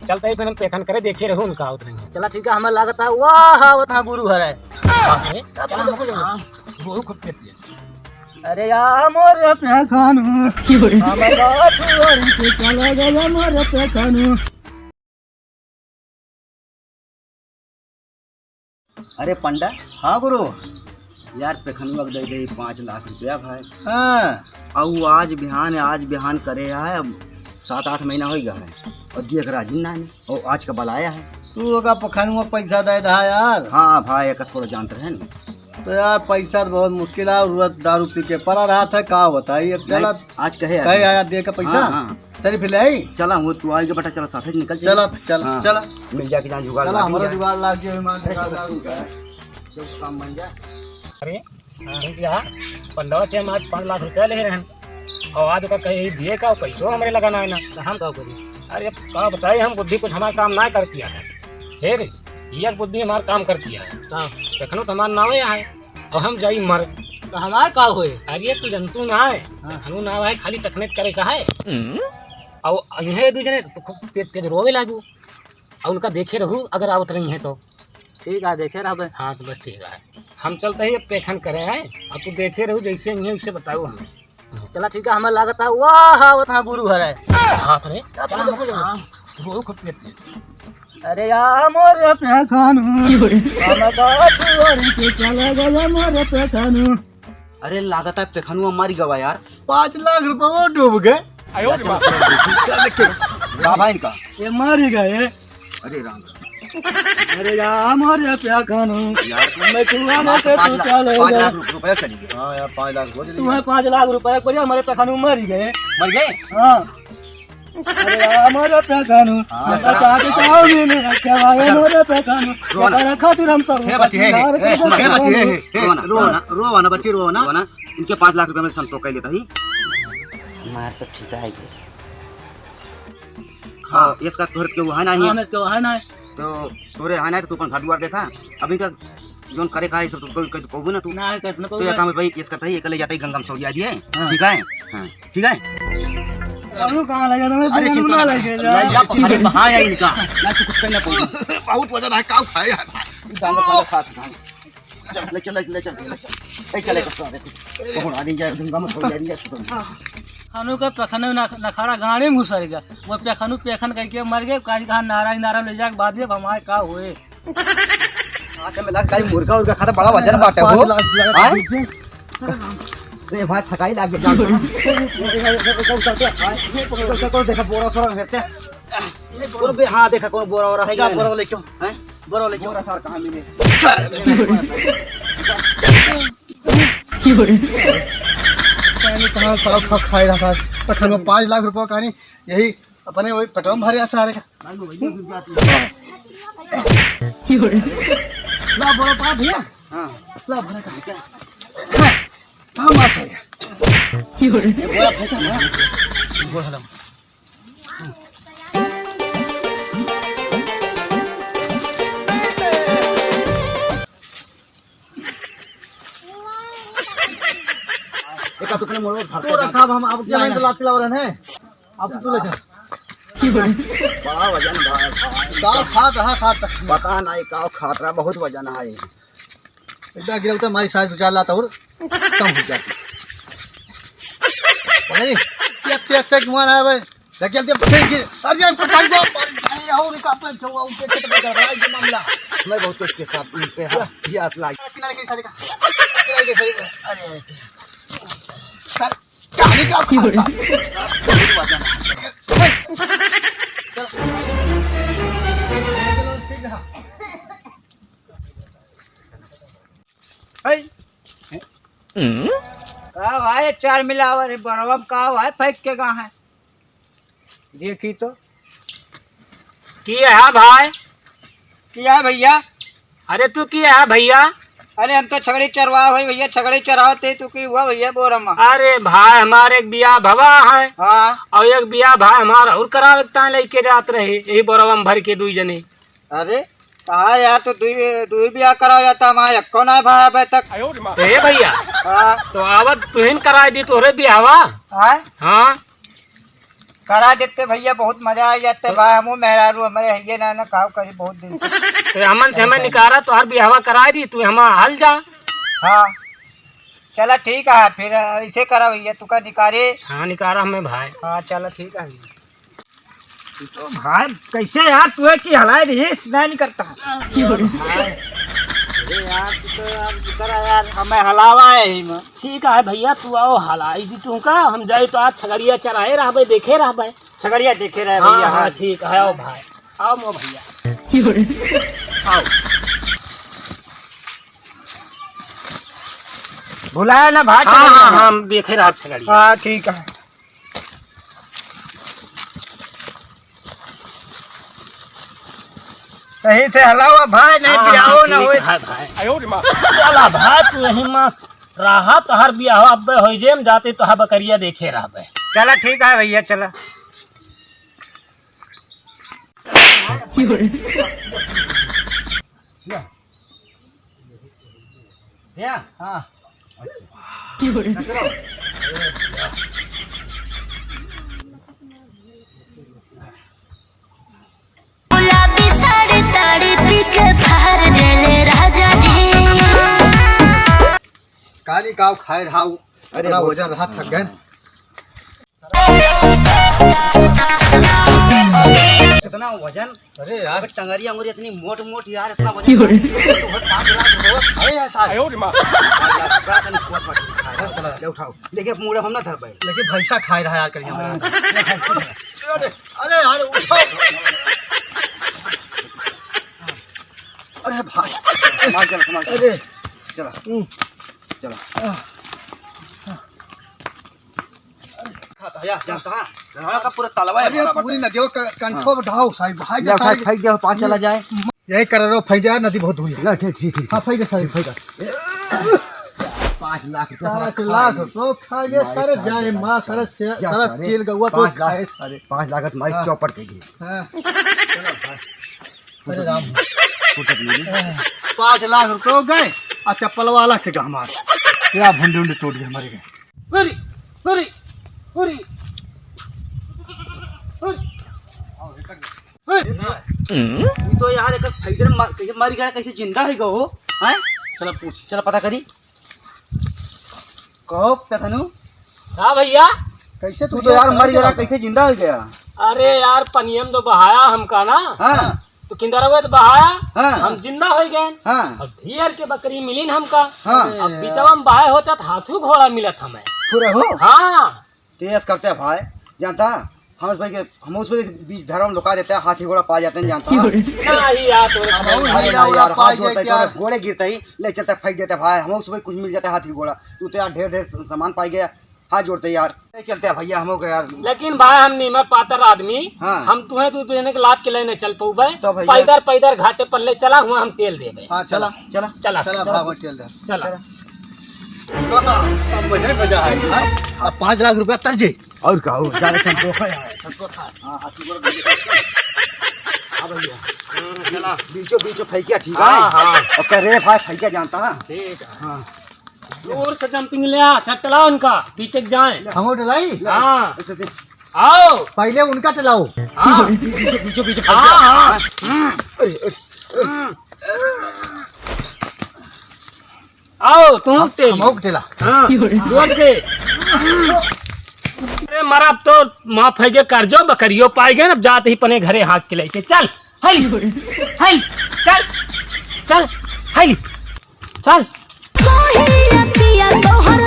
चलते ही फिर हम पेखन करे देखे रहो उनका उतरेंगे। चला ठीक है, हमें लागत है वाह वो था गुरु हरे। वो खुद पे अरे यार मोर पे खानू हमें गाछ छोड़ के चला गया मोर पे खानू। अरे पंडा। हाँ गुरु। यार पेखनुआ दे दे 5 लाख रुपया भाई। हाँ और आज बिहान करे है। अब 7-8 महीना हो गया है और दिए का राजी ना है और आज का बलाया है। तू का पखानुआ पैसा दे दहा यार। हाँ भाई एक थोड़ा जानते हैं ना। तो यार पैसा तो बहुत मुश्किल है। रोज दारू पी के पड़ा रहा था का बताइए। चला आज कहे आया दे का पैसा। हाँ। चलिए फिर ले चला वो तू आएगा बेटा। चला साथ निकल चला चला हाँ। चला मिल जाके जान जुगाड़ चला लगा हमारा दिया। जुगाड़ लाग गया। जो काम बन जाए। अरे यहाँ पंडवा से हम आज 5 लाख रुपया ले रहे हैं और आज का कहीं दिए का पैसों हमारे लगाना है ना। तो हम क्या करें? अरे अब क्या बताइए, हम बुद्धि कुछ हमारा काम ना करती है। फिर यह बुद्धि हमारा काम करती है। देखो तो हमारा नाव है और हम जाई मर। तो हमारा का होए? अरे तू जंतु ना है, खनू ना है, खाली तकनीक करे का है। और इन्हें दूसरे तो खूब तेज तेज रोवे लागू और उनका देखे रहूँ अगर आवत रही है तो। ठीक है देखे रह। हाँ तो बस ठीक है, हम चलते ही अब पेखन करे हैं और तू देखे रहूँ जैसे इन्हें इससे बताओ हमें। चला ठीक है, हमें लागत है वाह वो था गुरु हरे। हाथ रे वो खुद पे अरे यार मोर पे खानू हमें गाछ छोड़ के चला गया मोर पे खानू। अरे लागत है पेखनुआ मारी गवा यार। 5 लाख रुपए वो डूब गए। बाबा इनका ये मारी गए। अरे राम। अरे यार मोर पे खानू यार मैं चुहा ना के तू चले 5 गया। लाख रुपया चली गए। हाँ यार 5 लाख हो तुम्हें 5 लाख रुपए पर हमारे पे खानू मर गए। मर गए। हाँ अरे यार मोर पे खानू ऐसा चाट चाउमीन रखे भाई मोर पे खानू तेरा खातिर हम सब हे बच्ची हे रोवा ना बच्ची रोवा ना। इनके 5 लाख रुपए में संतोष कर लेता ही। मार तो ठीक है। हाँ इसका तोहर के वो है ना ही हमें तो है ना। तो तोरे है ना तो तू अपन घर द्वार देखा। अभी का जोन करे का है सब तो कहबो ना तू। ना करना तो ये काम भाई केस करता है। ये ले जाता है गंगा में सौरिया दिए। ठीक है। हां ठीक है। अनु कहां लगा था? मैं अरे चिंता लगे जा चिंता बहा है इनका ना। तू कुछ कहना पड़ेगा। बहुत वजन है का खाए डांगा पाला खा। चल ए चले तो कौन आ जाए गंगा में सौरिया दिए। खानू का पेखन नखाड़ा गाड़ी में घुसर गया। वो पेखनू पेखन करके मर गए। काज कहा नारा ले जाके बाद में हमारे का हुए। आके में लग गाड़ी मुर्गा उर्गा खाता बड़ा वजन बाटे वो। रे भाई थकाई लाग गया। देखा बोरा सोरा फेरते कौन बे। हाँ देखा कौन बोरा ओरा है। जा बोरा ले क्यों हैं? बोरा ले क्यों? बोरा सार कहां मिले? कहाँ खा खाई रहा था। पखानुआ 5 लाख रुपए का नहीं। यही अपने वही पेट्रोल में भरे सारे का। ला बोरा पा भैया। हां ला भरा का हाँ मार सही है। बोरा फेंका ना बोरा हम एक तुमने मोड़ तो रखा हम आप क्या नहीं तो लात पिला रहे हैं। आप तो ले जा। बड़ा वजन भाई। दाल खा रहा साथ पता नहीं का खातरा बहुत वजन है। इतना गिरा तो हमारी साइज उचार लाता और कम हो जाती। नहीं क्या तेज से घुमा रहा है भाई। लेकिन जब फिर गिर अरे पटाई दो और का अपन छवा उनके खेत में जा रहा है ये मामला। मैं बहुत तेज के साथ उन पे प्यास लाग। किनारे के सारे का किनारे के सारे का अरे सर कहानी का बहुत वजन का भाई 4 मिलावर बरवम का है फेंक के कहाँ है? देखी तो किया है भाई। क्या है भैया? अरे तू किया है भैया? अरे हम तो छगड़ी चरवा भाई भैया। छगड़ी चराते तू की हुआ भैया बोरमा। अरे भाई हमारे एक बिया भवा है हाँ और एक बिया भाई हमारा और करावता लेके जात रहे यही बोरवा भर के 2 जने। अरे कहा यार तो दुई बिया करा जाता हमारा एको ना भाई अबे तक। तो हे भैया हाँ तो आवत तुहिन कराई दी तोरे बियावा। हाँ हाँ करा देते भैया, बहुत मजा आ जाते भाई। हमू मेहरारू हमारे हइये ना खाओ करी बहुत दिन से। तो अमन से हमें निकारा तो हर ब्याह करा दी, तू हम हल जा। हाँ चला ठीक है, फिर ऐसे करा भैया, तू का निकारे। हाँ निकारा हमें भाई। हाँ चलो ठीक है। तो भाई कैसे यार तू की हलाई रही नहीं करता यार, तू तो यार करा यार, हमें हलावा है ही में। ठीक है भैया, तू आओ हलाई दी तू का, हम जाए तो आज छगड़िया चराए रहबे, देखे रहबे। छगड़िया देखे रहे हाँ भैया। हाँ ठीक है, आओ भाई, आओ मो भैया, आओ। बुलाया ना भाई। हाँ हाँ हाँ, हम देखे रहा छगड़िया। हाँ ठीक है। कहीं से हलावा भाई, नहीं पियाओ ना होए। चला भाई तू यही में रहा तो हर ब्याह अब हो जेम जाते तो बकरिया देखे रहबे। चला ठीक है भैया, चला। हाँ गुलाबी साड़ी साड़ी पीके बाहर डेले राजा जी। काली काव खाए रहाऊ। अरे भोजन रहा थक गए। कितना वजन? अरे यार टंगरिया अंगुरी इतनी मोट मोट यार, इतना वजन। 5 लाख रुपए खाए हैं साहब। ले उठाओ, लेके मुड़े हम ना धर पाए। लेकिन भैंसा खाए रहा यार करिए। अरे अरे यार उठाओ। अरे भाई संभाल चल, संभाल चल। अरे चला चला। भैया जानता है जहाँ का पूरा तालाब है। अरे पूरी नदियों का कंठो बढ़ाओ साहब। भाई जा भाई फेंक दिया, पार चला जाए। यही कर रहा हूँ। फैजा नदी बहुत हुई है। ठीक ठीक ठीक। हाँ फैजा साहब फैजा। 5 लाख 5 लाख तो खा गए सारे जाए माँ सारे चेल गवा तो खाए सारे। 5 लाख तुम्हारी चौपट के गई। हाँ। अरे राम 5 लाख रुपये हो गए और चप्पल वाला से हमारे या भुंडे उंडे टूट गए हमारे गए। हुरी हुरी हुरी तू तो यार एक फैदर कैसे मर गया, कैसे जिंदा है गो हैं? चलो पूछ, चलो पता करी। कहो तनु हाँ भैया। कैसे तू तो यार मर गया, कैसे जिंदा हो गया? अरे यार पनियम तो बहाया हमका ना, हाँ तो किंदरवे तो बहाया। हाँ। हम जिंदा हो गए। हाँ अब ढेर के बकरी मिली न हमका। हाँ। अब बीचवा में बहाए होता तो हाथू घोड़ा मिलत हमें। पूरे हो हाँ टेस्ट करते हैं भाई, जानता हम उस भाई के हम उस भाई के बीच धर्म लुका देते हैं, हाथी घोड़ा पा जाते हैं, जानता है? नहीं यार तोरे अरे ना यार, हाथ जोड़ता है तो घोड़े गिरता ही ले चलता फेंक देता है भाई। हम उस भाई कुछ मिल जाता है हाथी घोड़ा। तू तो यार ढेर सामान पाई गया, हाथ जोड़ते यार ले चलते हैं भैया हम यार। लेकिन भाई हम नीमक पातर आदमी। हाँ। हम तुम्हें तू तुझे लाद के लेने चल पऊबे तो भैया- पैदर पैदर घाटे पर ले चला हुआ हम तेल देवे। हाँ चला चला चला चला भाव टेल दे चला। अब मजे मजा आएगा। अब 5 लाख रुपया तरजे और का हो ज्यादा संतोष है। हां हाथी घोड़ा हां भैया चला बीचों बीचों फेंकिया, ठीक है? हाँ, हाँ। और कह रहे भाई फेंकिया, जानता है? ठीक है। हाँ दूर से जंपिंग ले आ, चटला उनका पीछे जाए। हमो डलाई। हाँ ऐसे से आओ। पहले उनका टलाओ। हाँ बीचों बीचों हाँ फेंकिया। हाँ। अरे अरे आओ तुम तेल। हमो टला। हाँ जोर से। अरे मरा अब तो माँ फेंके कर जो बकरियों पाए गए, अब जाते ही पने घरे हाथ के लेके चल। हल हल चल चल हल चल। कोई अतिया तोहर